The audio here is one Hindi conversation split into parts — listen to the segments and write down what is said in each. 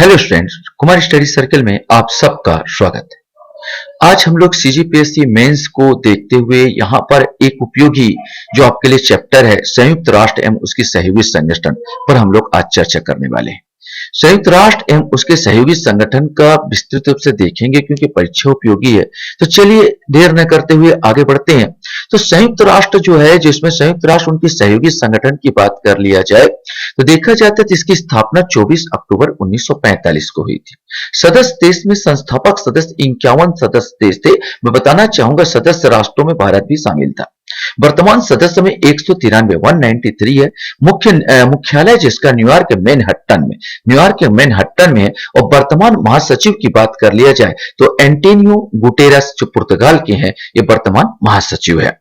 Hello students, Kumar study circle में आप सबका स्वागत है। आज हम लोग सीजीपीएससी मेंस को देखते हुए यहाँ पर एक उपयोगी जो आपके लिए चैप्टर है संयुक्त राष्ट्र एवं उसकी सहयोगी संगठन पर हम लोग आज चर्चा करने वाले हैं। संयुक्त राष्ट्र एवं उसके सहयोगी संगठन का विस्तृत रूप से देखेंगे क्योंकि परीक्षा उपयोगी है। तो चलिए देर न करते हुए आगे बढ़ते हैं। तो संयुक्त राष्ट्र जो है, जिसमें संयुक्त राष्ट्र उनकी सहयोगी संगठन की बात कर लिया जाए तो देखा जाता है कि इसकी स्थापना 24 अक्टूबर 1945 को हुई थी। सदस्य देश में संस्थापक सदस्य 51 सदस्य देश थे। मैं बताना चाहूंगा सदस्य राष्ट्रों में भारत भी शामिल था। वर्तमान सदस्य में 193 है। मुख्यालय जिसका न्यूयॉर्क के मैनहट्टन में है। और वर्तमान महासचिव की बात कर लिया जाए तो एंटोनियो गुटेरस जो पुर्तगाल के हैं, ये वर्तमान महासचिव है।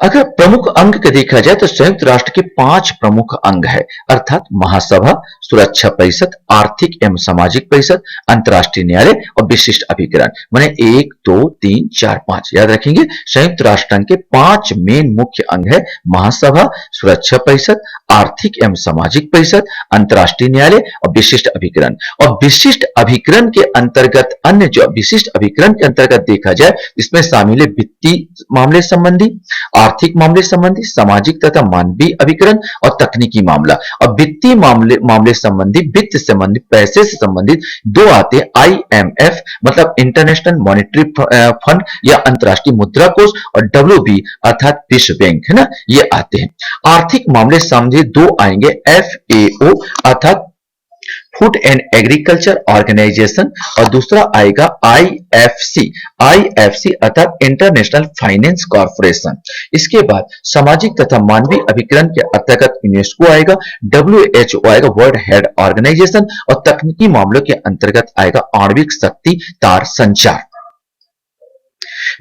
अगर प्रमुख अंग का देखा जाए तो संयुक्त राष्ट्र के 5 प्रमुख अंग है, अर्थात महासभा, सुरक्षा परिषद, आर्थिक एवं सामाजिक परिषद, अंतर्राष्ट्रीय न्यायालय और विशिष्ट अभिकरण। माने 1 2 3 4 5 याद रखेंगे। संयुक्त राष्ट्र के 5 मेन मुख्य अंग है, महासभा, सुरक्षा परिषद, आर्थिक एवं सामाजिक परिषद, अंतर्राष्ट्रीय न्यायालय और विशिष्ट अभिकरण। और विशिष्ट अभिकरण के अंतर्गत अन्य जो विशिष्ट अभिकरण के अंतर्गत देखा जाए इसमें शामिल है वित्तीय मामले संबंधी, आर्थिक मामले संबंधी, सामाजिक तथा मानवीय अभिकरण और तकनीकी मामला। और वित्तीय मामले संबंधी, वित्त संबंधी, पैसे से संबंधित 2 आते हैं, IMF मतलब इंटरनेशनल मॉनेटरी फंड या अंतर्राष्ट्रीय मुद्रा कोष, और WB अर्थात विश्व बैंक, है ना, ये आते हैं। आर्थिक मामले संबंधी 2 आएंगे, FAO अर्थात फूड एंड एग्रीकल्चर ऑर्गेनाइजेशन, और दूसरा आएगा IFC अर्थात इंटरनेशनल फाइनेंस कॉर्पोरेशन। इसके बाद सामाजिक तथा मानवीय अभिकरण के अंतर्गत यूनेस्को आएगा, WHO आएगा, वर्ल्ड हेल्थ ऑर्गेनाइजेशन, और तकनीकी मामलों के अंतर्गत आएगा आणविक शक्ति तार संचार।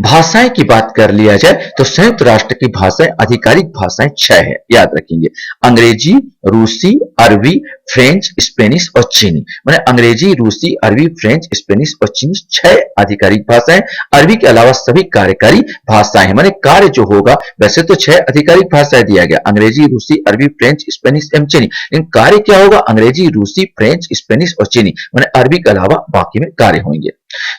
भाषाएं की बात कर लिया जाए तो संयुक्त राष्ट्र की भाषाएं, आधिकारिक भाषाएं 6 है, याद रखेंगे। अंग्रेजी, रूसी, अरबी, फ्रेंच, स्पेनिश और चीनी। माने अंग्रेजी, रूसी, अरबी, फ्रेंच, स्पेनिश और चीनी 6 आधिकारिक भाषाएं। अरबी के अलावा सभी कार्यकारी भाषाएं हैं। माने कार्य जो होगा, वैसे तो 6 आधिकारिक भाषाएं दिया गया, अंग्रेजी, रूसी, अरबी, फ्रेंच, स्पेनिश एवं चीनी, लेकिन कार्य क्या होगा, अंग्रेजी, रूसी, फ्रेंच, स्पेनिश और चीनी। माने अरबी के अलावा बाकी में कार्य होंगे।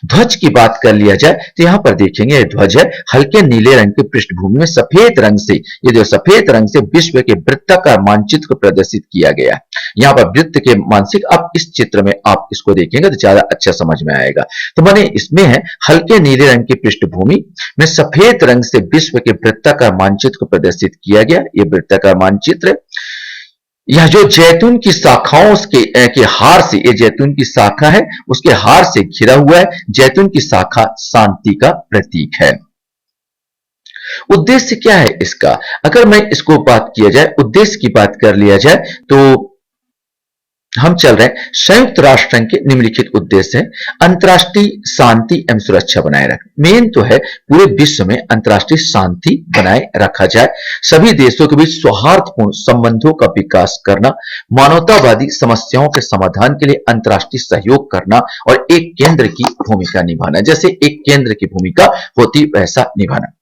ध्वज की बात कर लिया जाए तो यहां पर देखेंगे ध्वज है हल्के नीले रंग की पृष्ठभूमि में सफेद रंग से, ये जो सफेद रंग से विश्व के वृत्ताकार मानचित्र को प्रदर्शित किया गया है। यहां पर वृत्त के मानसिक, आप इस चित्र में आप इसको देखेंगे तो ज्यादा अच्छा समझ में आएगा। तो माने इसमें है हल्के नीले रंग की पृष्ठभूमि में सफेद रंग से विश्व के वृत्ताकार मानचित्र को प्रदर्शित किया गया। ये वृत्ताकार मानचित्र, यह जो जैतून की शाखाओं के हार से, ये जैतून की शाखा है, उसके हार से घिरा हुआ है। जैतून की शाखा शांति का प्रतीक है। उद्देश्य क्या है इसका, अगर मैं इसको बात किया जाए, उद्देश्य की बात कर लिया जाए तो हम चल रहे हैं संयुक्त राष्ट्र संघ के निम्नलिखित उद्देश्य है। अंतर्राष्ट्रीय शांति एवं सुरक्षा बनाए रखना, मेन तो है पूरे विश्व में अंतर्राष्ट्रीय शांति बनाए रखा जाए, सभी देशों के बीच सौहार्दपूर्ण संबंधों का विकास करना, मानवतावादी समस्याओं के समाधान के लिए अंतर्राष्ट्रीय सहयोग करना और एक केंद्र की भूमिका निभाना। जैसे एक केंद्र की भूमिका होती वैसा निभाना।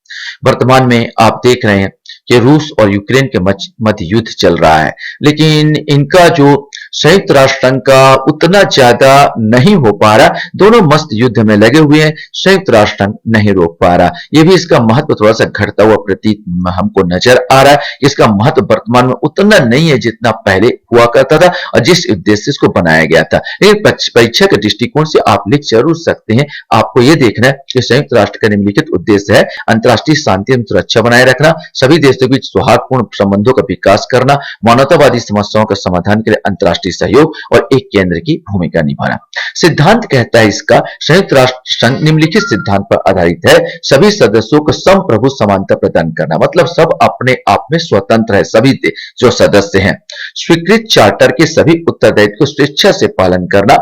वर्तमान में आप देख रहे हैं कि रूस और यूक्रेन के मध्य युद्ध चल रहा है, लेकिन इनका जो संयुक्त राष्ट्र संघ का उतना ज्यादा नहीं हो पा रहा, दोनों मस्त युद्ध में लगे हुए हैं, संयुक्त राष्ट्र संघ नहीं रोक पा रहा। ये भी इसका महत्व थोड़ा सा घटता हुआ प्रतीत हमको नजर आ रहा है। इसका महत्व वर्तमान में उतना नहीं है जितना पहले हुआ करता था और जिस उद्देश्य से इसको बनाया गया था। लेकिन परीक्षा के दृष्टिकोण से आप लिख जरूर सकते हैं। आपको यह देखना है कि संयुक्त राष्ट्र का निम्नलिखित उद्देश्य है अंतर्राष्ट्रीय शांति एवं सुरक्षा बनाए रखना, सभी देशों के बीच सौहार्दपूर्ण संबंधों का विकास करना, मानवतावादी समस्याओं का समाधान के लिए अंतर्राष्ट्रीय सहयोग और एक केंद्र की भूमिका निभाना। सिद्धांत कहता है इसका, संयुक्त राष्ट्र संघ निम्नलिखित सिद्धांत पर आधारित है। सभी सदस्यों को संप्रभु समानता प्रदान करना, मतलब सब अपने आप में स्वतंत्र है, सभी जो सदस्य हैं। स्वीकृत चार्टर के सभी उत्तरदायित्व को स्वेच्छा से पालन करना,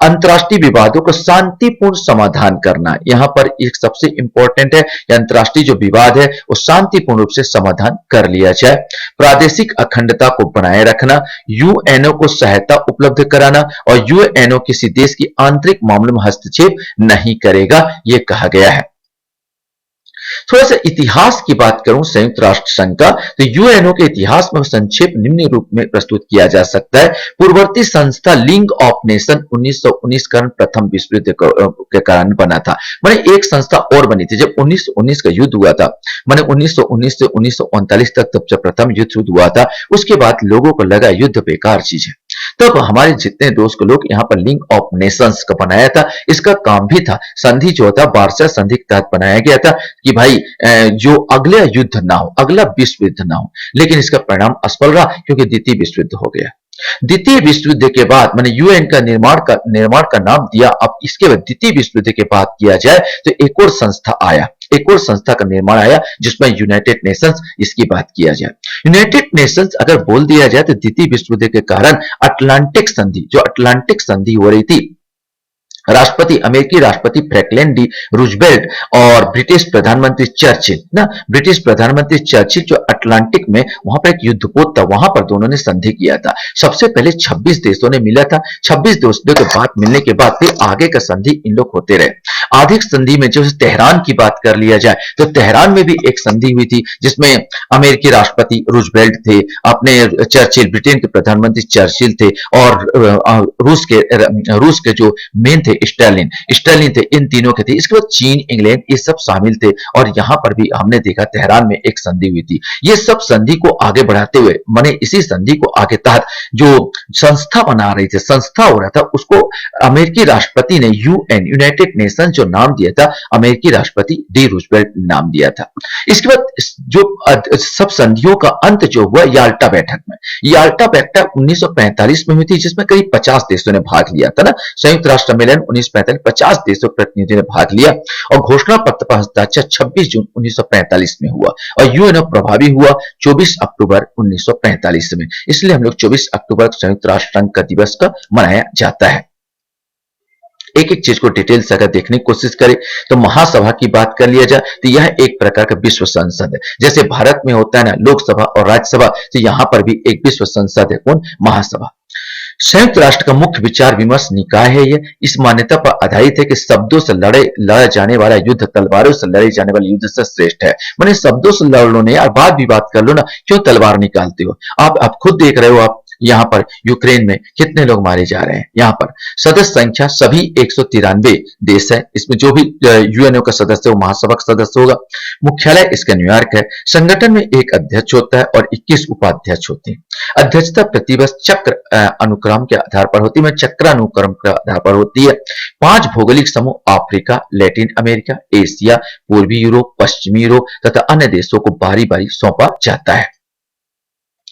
अंतर्राष्ट्रीय विवादों को शांतिपूर्ण समाधान करना। यहां पर एक सबसे इंपॉर्टेंट है, अंतर्राष्ट्रीय जो विवाद है वो शांतिपूर्ण रूप से समाधान कर लिया जाए। प्रादेशिक अखंडता को बनाए रखना, यूएनओ को सहायता उपलब्ध कराना, और यूएनओ किसी देश की आंतरिक मामलों में हस्तक्षेप नहीं करेगा, यह कहा गया है। थोड़ा सा इतिहास की बात करूं संयुक्त राष्ट्र संघ का, तो यूएनओ के इतिहास में संक्षेप निम्न रूप में प्रस्तुत किया जा सकता है। पूर्ववर्ती संस्था लीग ऑफ नेशन 1919 का प्रथम विश्व युद्ध के कारण बना था। मैंने एक संस्था और बनी थी जब 1919 का युद्ध हुआ था, मैंने 1919 से 1939 तक तब जब प्रथम युद्ध हुआ था, उसके बाद लोगों को लगा युद्ध बेकार चीज है। तब हमारे जितने दोस्त लोग यहाँ पर लीग ऑफ नेशंस का बनाया था। इसका काम भी था, संधि जो था वार्सा संधि के तहत बनाया गया था कि भाई जो अगला युद्ध ना हो, अगला विश्व युद्ध ना हो। लेकिन इसका परिणाम असफल रहा क्योंकि द्वितीय विश्व युद्ध हो गया। द्वितीय विश्व युद्ध के बाद मैंने यूएन का निर्माण का नाम दिया। अब इसके बाद द्वितीय विश्व युद्ध के बाद किया जाए तो एक और संस्था आया, एक और संस्था का निर्माण आया जिसमें यूनाइटेड नेशंस, इसकी बात किया जाए। यूनाइटेड नेशंस अगर बोल दिया जाए तो द्वितीय विश्व युद्ध के कारण अटलांटिक संधि, जो अटलांटिक संधि हो रही थी, राष्ट्रपति, अमेरिकी राष्ट्रपति फ्रैंकलिन डी रूजवेल्ट और ब्रिटिश प्रधानमंत्री चर्चिल ना, ब्रिटिश प्रधानमंत्री चर्चिल जो अटलांटिक में वहां पर एक युद्धपोत था, वहां पर दोनों ने संधि किया था। सबसे पहले 26 देशों ने मिला था। 26 देशों के बाद मिलने के बाद फिर आगे का संधि इन लोग होते रहे। आधिक संधि में जो तेहरान की बात कर लिया जाए तो तेहरान में भी एक संधि हुई थी जिसमें अमेरिकी राष्ट्रपति रूजवेल्ट थे, अपने चर्चिल, ब्रिटेन के प्रधानमंत्री चर्चिल थे और रूस के जो मेन थे स्टर्लिन थे, इन तीनों के थे। इसके बाद चीन, इंग्लैंड ये सब शामिल थे और यहां पर भी हमने देखा तेहरान में एक संधि हुई थी। ये सब संधि को आगे बढ़ाते हुए माने इसी संधि को आगे तहत जो संस्था बना रही थी, संस्था हो रहा था, उसको अमेरिकी राष्ट्रपति ने यूएन, यूनाइटेड नेशन जो नाम दिया था, अमेरिकी राष्ट्रपति डी रूजवेल्ट नाम दिया था। इसके बाद जो सब संधियों का अंत जो हुआ याल्टा बैठक में, याल्टा बैठक 1945 में हुई थी जिसमें करीब 50 देशों ने भाग लिया था ना। संयुक्त राष्ट्र सम्मेलन 1945, 50 देशों के प्रतिनिधियों ने भाग लिया और घोषणा पत्र पर हस्ताक्षर 26 जून 1945 में हुआ और यूएनओ प्रभावी हुआ 24 अक्टूबर 1945 में। इसलिए हम लोग 24 अक्टूबर संयुक्त राष्ट्र संघ का दिवस का मनाया जाता है। एक एक चीज को डिटेल से अगर देखने की कोशिश करें तो महासभा की बात कर लिया जाए तो यह एक प्रकार का विश्व संसद है। जैसे भारत में होता है ना लोकसभा और राज्यसभा, तो यहां पर भी एक विश्व संसद है, कौन? महासभा। संयुक्त राष्ट्र का मुख्य विचार विमर्श निकाय है। ये इस मान्यता पर आधारित है कि शब्दों से लड़ा जाने वाला युद्ध तलवारों से लड़े जाने वाले युद्ध से श्रेष्ठ है। मैंने शब्दों से लड़ लो ना यार, बात विवाद कर लो ना, क्यों तलवार निकालते हो? आप खुद देख रहे हो, आप यहाँ पर यूक्रेन में कितने लोग मारे जा रहे हैं। यहाँ पर सदस्य संख्या सभी 193 देश है। इसमें जो भी यूएनओ का सदस्य वो महासभा का सदस्य होगा। मुख्यालय इसका न्यूयॉर्क है। संगठन में एक अध्यक्ष होता है और 21 उपाध्यक्ष होते हैं। अध्यक्षता प्रतिवर्ष चक्र अनुक्रम के आधार पर होती है, चक्रानुक्रम के आधार पर होती है। 5 भौगोलिक समूह अफ्रीका, लैटिन अमेरिका, एशिया, पूर्वी यूरोप, पश्चिमी यूरोप तथा अन्य देशों को बारी बारी सौंपा जाता है।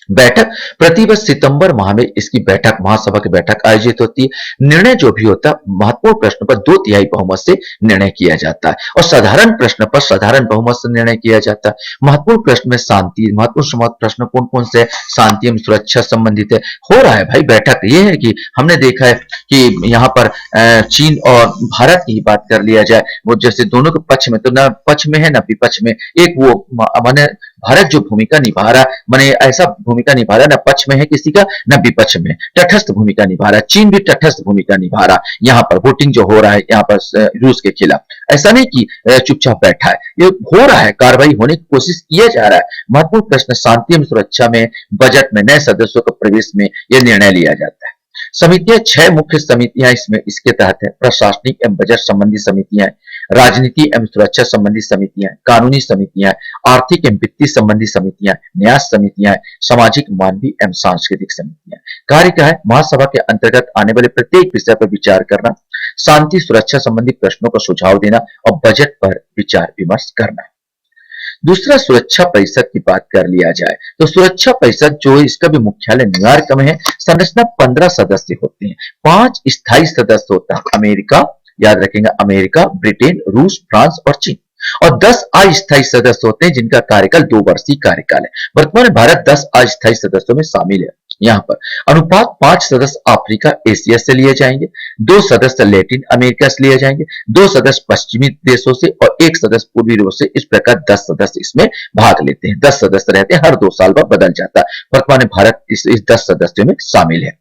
बैठक प्रतिवर्ष सितंबर माह में इसकी बैठक, महासभा की बैठक आयोजित होती है। निर्णय जो भी होता है महत्वपूर्ण प्रश्न पर 2/3 बहुमत से निर्णय किया जाता है और साधारण प्रश्न पर साधारण बहुमत से निर्णय किया जाता है। महत्वपूर्ण प्रश्न में शांति, महत्वपूर्ण प्रश्न कौन कौन से? शांति एवं सुरक्षा संबंधित है। हो रहा है भाई बैठक। ये है कि हमने देखा है कि यहाँ पर चीन और भारत की बात कर लिया जाए, वो जैसे दोनों के पक्ष में, तो ना पक्ष में है ना विपक्ष में, एक वो माने भारत जो भूमिका निभा रहा है, माने ऐसा भूमिका निभा रहा है, ना पक्ष में है किसी का ना विपक्ष में, तटस्थ भूमिका निभा रहा है। चीन भी तटस्थ भूमिका निभा रहा है। यहाँ पर वोटिंग जो हो रहा है यहाँ पर रूस के खिलाफ, ऐसा नहीं कि चुपचाप बैठा है, ये हो रहा है, कार्रवाई होने की कोशिश किया जा रहा है। महत्वपूर्ण प्रश्न शांति एवं सुरक्षा में, बजट में नए सदस्यों के प्रवेश में यह निर्णय लिया जाता है। समितियां 6 मुख्य समितियां इसमें इसके तहत है। प्रशासनिक एवं बजट संबंधी समितियां, राजनीति एवं सुरक्षा संबंधी समितियां, कानूनी समितियां, आर्थिक एवं वित्तीय संबंधी समितियां, न्यास समितियां, सामाजिक, मानवीय एवं सांस्कृतिक समितियां। कार्य क्या है? महासभा के अंतर्गत आने वाले प्रत्येक विषय पर विचार करना, शांति सुरक्षा संबंधी प्रश्नों का सुझाव देना और बजट पर विचार विमर्श करना। दूसरा, सुरक्षा परिषद की बात कर लिया जाए तो सुरक्षा परिषद जो है इसका भी मुख्यालय न्यूयॉर्क में है। संरचना 15 सदस्य होते हैं। 5 स्थायी सदस्य होता है, अमेरिका, याद रखेंगे, अमेरिका, ब्रिटेन, रूस, फ्रांस और चीन, और 10 अस्थायी सदस्य होते हैं जिनका कार्यकाल 2 वर्षीय कार्यकाल है। वर्तमान में भारत 10 अस्थायी सदस्यों में शामिल है। यहाँ पर अनुपात 5 सदस्य अफ्रीका, एशिया से लिए जाएंगे, 2 सदस्य लैटिन अमेरिका से लिए जाएंगे, 2 सदस्य पश्चिमी देशों से और 1 सदस्य पूर्वी यूरोप से। इस प्रकार 10 सदस्य इसमें भाग लेते हैं। 10 सदस्य रहते हैं, हर 2 साल बाद बदल जाता है। वर्तमान में भारत इस 10 सदस्यों में शामिल है।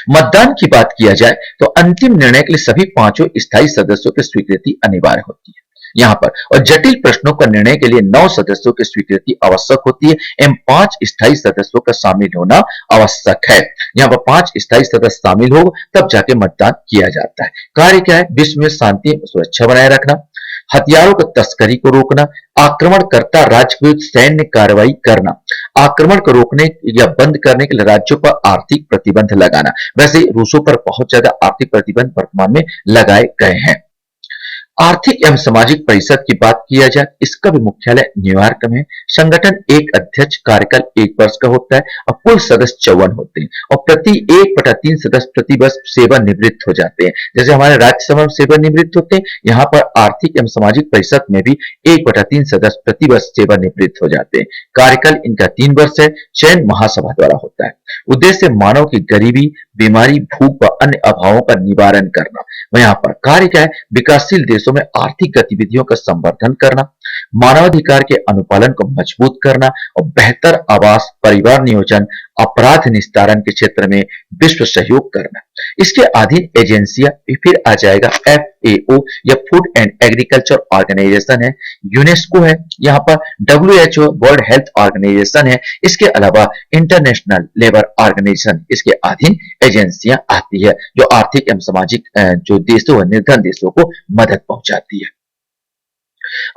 मतदान की बात किया जाए तो अंतिम निर्णय के लिए सभी 5 स्थायी सदस्यों की स्वीकृति अनिवार्य होती है। यहाँ पर। और जटिल प्रश्नों का निर्णय के लिए 9 सदस्यों की स्वीकृति आवश्यक होती है एवं 5 स्थायी सदस्यों का शामिल होना आवश्यक है। यहाँ पर 5 स्थायी सदस्य शामिल हो तब जाके मतदान किया जाता है। कार्य क्या है? विश्व में शांति और सुरक्षा बनाए रखना, हथियारों की तस्करी को रोकना, आक्रमणकर्ता राज्य विरुद्ध सैन्य कार्रवाई करना, आक्रमण को रोकने या बंद करने के लिए राज्यों पर आर्थिक प्रतिबंध लगाना। वैसे रूसों पर बहुत ज्यादा आर्थिक प्रतिबंध वर्तमान में लगाए गए हैं। आर्थिक एवं सामाजिक परिषद की बात किया जाए, इसका भी मुख्यालय न्यूयॉर्क में है। संगठन एक अध्यक्ष, कार्यकाल 1 वर्ष का होता है और कुल सदस्य 54 होते हैं और प्रति 1/3 सदस्य प्रतिवर्ष सेवानिवृत्त हो जाते हैं। जैसे हमारे राज्यसभा में सेवानिवृत्त होते हैं, यहाँ पर आर्थिक एवं सामाजिक परिषद में भी 1/3 सदस्य प्रतिवर्ष सेवानिवृत्त हो जाते हैं। कार्यकाल इनका 3 वर्ष है। चयन महासभा द्वारा होता है। उद्देश्य मानव की गरीबी, बीमारी, भूख व अन्य अभावों का निवारण करना। यहाँ पर कार्य क्या है? विकासशील देशों में आर्थिक गतिविधियों का संवर्धन करना, मानवाधिकार के अनुपालन को मजबूत करना और बेहतर आवास, परिवार नियोजन, अपराध निस्तारण के क्षेत्र में विश्व सहयोग करना। इसके अधीन एजेंसियां फिर आ जाएगा FAO या फूड एंड एग्रीकल्चर ऑर्गेनाइजेशन है, यूनेस्को है, यहाँ पर WHO वर्ल्ड हेल्थ ऑर्गेनाइजेशन है। इसके अलावा इंटरनेशनल लेबर ऑर्गेनाइजेशन इसके अधीन एजेंसियां आती है जो आर्थिक एवं सामाजिक जो देशों है, निर्धन देशों को मदद पहुंचाती है।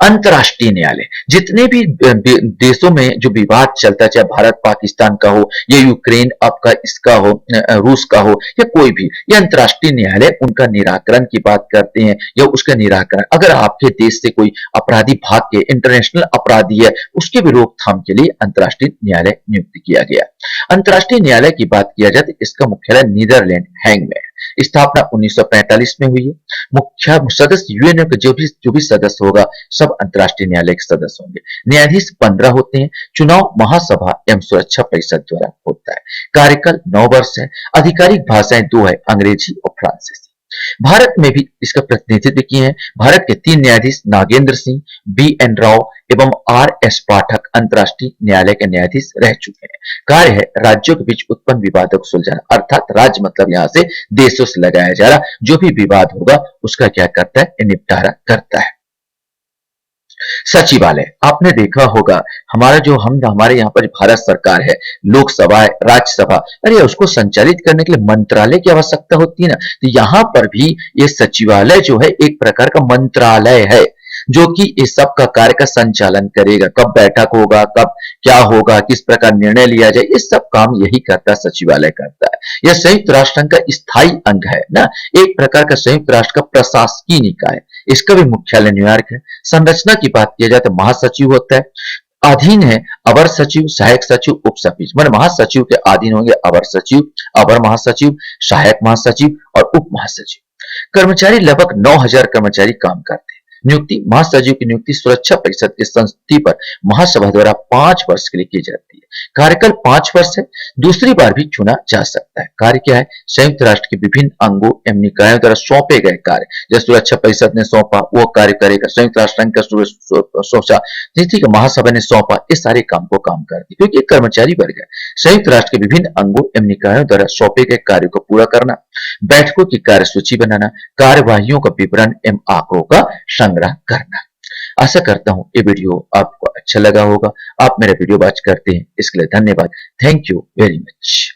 अंतर्राष्ट्रीय न्यायालय जितने भी देशों में जो विवाद चलता है, चाहे भारत पाकिस्तान का हो या यूक्रेन आपका इसका हो, रूस का हो या कोई भी, ये अंतर्राष्ट्रीय न्यायालय उनका निराकरण की बात करते हैं या उसका निराकरण। अगर आपके देश से कोई अपराधी भाग के इंटरनेशनल अपराधी है, उसके भी रोकथाम के लिए अंतर्राष्ट्रीय न्यायालय नियुक्त किया गया। अंतर्राष्ट्रीय न्यायालय की बात किया जाए तो इसका मुख्यालय नीदरलैंड हैग में है। स्थापना 1945 में हुई है। मुख्य सदस्य यूएनओ के जो भी सदस्य होगा सब अंतर्राष्ट्रीय न्यायालय के सदस्य होंगे। न्यायाधीश 15 होते हैं। चुनाव महासभा एवं सुरक्षा परिषद द्वारा होता है। कार्यकाल 9 वर्ष है। आधिकारिक भाषाएं 2 है, अंग्रेजी और फ्रांसीसी। भारत में भी इसका प्रतिनिधित्व किए हैं। भारत के 3 न्यायाधीश नागेंद्र सिंह, BN राव एवं RS पाठक अंतर्राष्ट्रीय न्यायालय के न्यायाधीश रह चुके हैं। कार्य है राज्यों के बीच उत्पन्न विवादों को सुलझाना, अर्थात राज्य मतलब यहाँ से देशों से लगाया जा रहा जो भी विवाद होगा उसका क्या करता है? निपटारा करता है। सचिवालय आपने देखा होगा, हमारा जो हमारे यहाँ पर भारत सरकार है, लोकसभा, राज्यसभा, अरे उसको संचालित करने के लिए मंत्रालय की आवश्यकता होती है ना, तो यहाँ पर भी ये सचिवालय जो है एक प्रकार का मंत्रालय है जो कि इस सब का कार्य का संचालन करेगा। कब बैठक होगा, कब क्या होगा, किस प्रकार निर्णय लिया जाए, ये सब काम यही करता है, सचिवालय करता है। यह संयुक्त राष्ट्र संघ का स्थायी अंग है ना, एक प्रकार का संयुक्त राष्ट्र का प्रशासकीय निकाय। इसका भी मुख्यालय न्यूयॉर्क है। संरचना की बात किया जाए तो महासचिव होता है, अधीन है अवर सचिव, सहायक सचिव, उप सचिव। मतलब महासचिव के अधीन होंगे अवर सचिव, अवर महासचिव, सहायक महासचिव और उप महासचिव। कर्मचारी लगभग 9000 कर्मचारी काम करते हैं। नियुक्ति महासचिव की नियुक्ति सुरक्षा परिषद की संस्तुति पर महासभा द्वारा 5 वर्ष के लिए की जाती है। कार्यकाल 5 वर्ष है। दूसरी बार भी चुना जा सकता है। कार्य क्या है? संयुक्त राष्ट्र के विभिन्न अंगों एवं निकायों द्वारा सौंपे गए कार्य, जैसे सुरक्षा परिषद ने सौंपा वो कार्य करेगा, संयुक्त राष्ट्र संघ का सोचा, ठीक है, महासभा ने सौंपा, इस सारे काम को काम करती, क्योंकि एक कर्मचारी वर्ग है। संयुक्त राष्ट्र के विभिन्न अंगों एवं निकायों द्वारा सौंपे गए कार्य को पूरा करना, बैठकों की कार्यसूची बनाना, कार्यवाहियों का विवरण एवं आंकड़ों का संग्रह करना। आशा करता हूं ये वीडियो आपको अच्छा लगा होगा। आप मेरा वीडियो वॉच करते हैं इसके लिए धन्यवाद। Thank you very much.